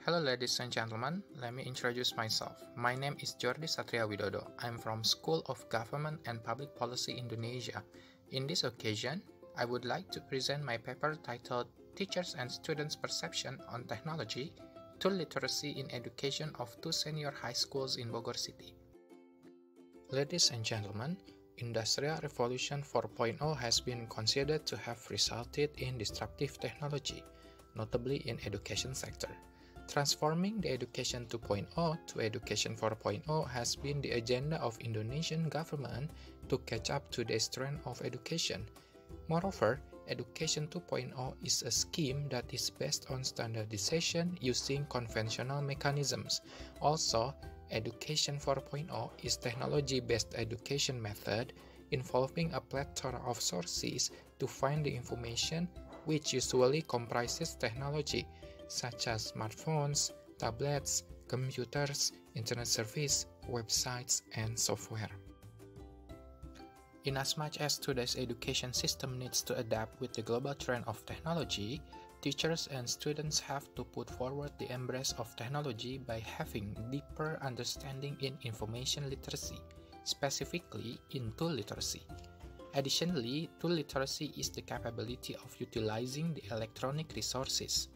Hello ladies and gentlemen, let me introduce myself. My name is Jordy Satria Widodo. I'm from School of Government and Public Policy Indonesia. In this occasion, I would like to present my paper titled Teachers and Students' Perception on Technology, Tool Literacy in Education of Two Senior High Schools in Bogor City. Ladies and gentlemen, Industrial Revolution 4.0 has been considered to have resulted in disruptive technology, notably in education sector. Transforming the Education 2.0 to Education 4.0 has been the agenda of Indonesian government to catch up to the trend of education. Moreover, Education 2.0 is a scheme that is based on standardization using conventional mechanisms. Also, Education 4.0 is technology-based education method involving a plethora of sources to find the information, which usually comprises technology, such as smartphones, tablets, computers, internet service, websites, and software. Inasmuch as today's education system needs to adapt with the global trend of technology, teachers and students have to put forward the embrace of technology by having deeper understanding in information literacy, specifically in tool literacy. Additionally, tool literacy is the capability of utilizing the electronic resources.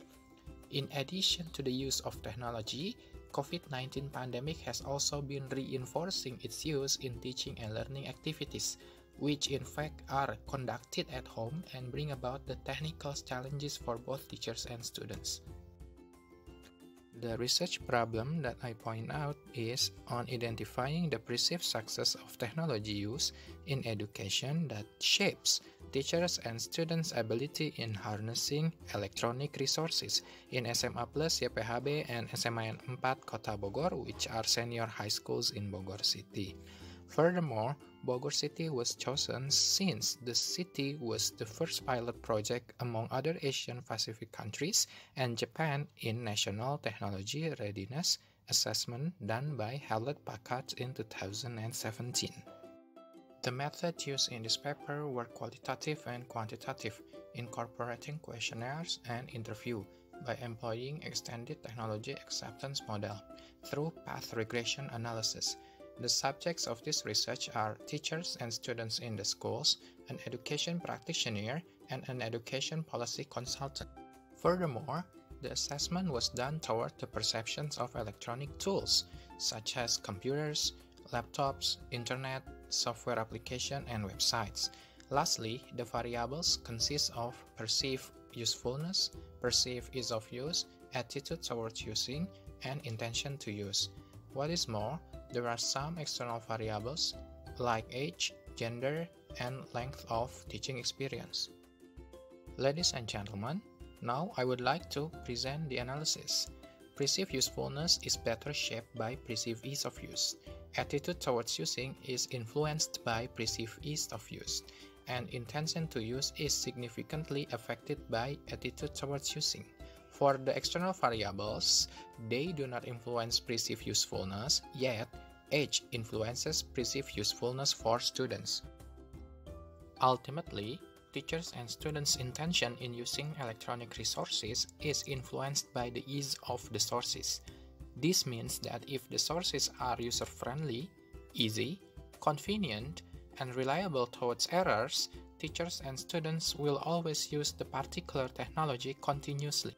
In addition to the use of technology, COVID-19 pandemic has also been reinforcing its use in teaching and learning activities, which in fact are conducted at home and bring about the technical challenges for both teachers and students. The research problem that I point out is on identifying the perceived success of technology use in education that shapes teachers and students' ability in harnessing electronic resources in SMA Plus YPHB and SMA 4 Kota Bogor, which are senior high schools in Bogor City. Furthermore, Bogor City was chosen since the city was the first pilot project among other Asian Pacific countries and Japan in National Technology Readiness Assessment done by Hewlett-Packard in 2017. The methods used in this paper were qualitative and quantitative, incorporating questionnaires and interview by employing extended technology acceptance model through path regression analysis. The subjects of this research are teachers and students in the schools, an education practitioner, and an education policy consultant. Furthermore, the assessment was done toward the perceptions of electronic tools, such as computers, laptops, internet, software application, and websites. Lastly, the variables consist of perceived usefulness, perceived ease of use, attitude towards using, and intention to use. What is more, there are some external variables like age, gender, and length of teaching experience. Ladies and gentlemen, now I would like to present the analysis. Perceived usefulness is better shaped by perceived ease of use. Attitude towards using is influenced by perceived ease of use, and intention to use is significantly affected by attitude towards using. For the external variables, they do not influence perceived usefulness, yet age influences perceived usefulness for students. Ultimately, teachers and students' intention in using electronic resources is influenced by the ease of the sources. This means that if the sources are user-friendly, easy, convenient, and reliable towards errors, teachers and students will always use the particular technology continuously.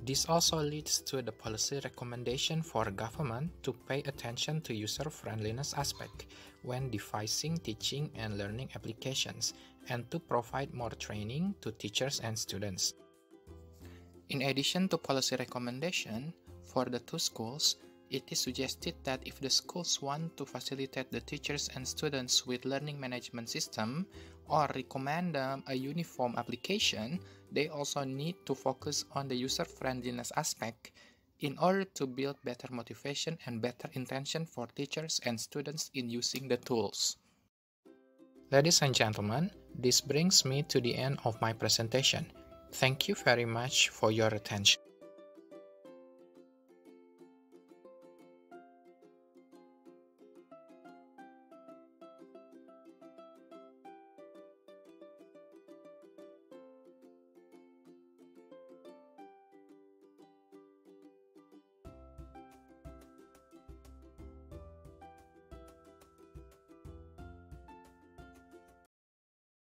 This also leads to the policy recommendation for government to pay attention to user-friendliness aspect when devising teaching and learning applications, and to provide more training to teachers and students. In addition to policy recommendation, for the two schools, it is suggested that if the schools want to facilitate the teachers and students with learning management system or recommend them a uniform application, they also need to focus on the user-friendliness aspect in order to build better motivation and better intention for teachers and students in using the tools. Ladies and gentlemen, this brings me to the end of my presentation. Thank you very much for your attention.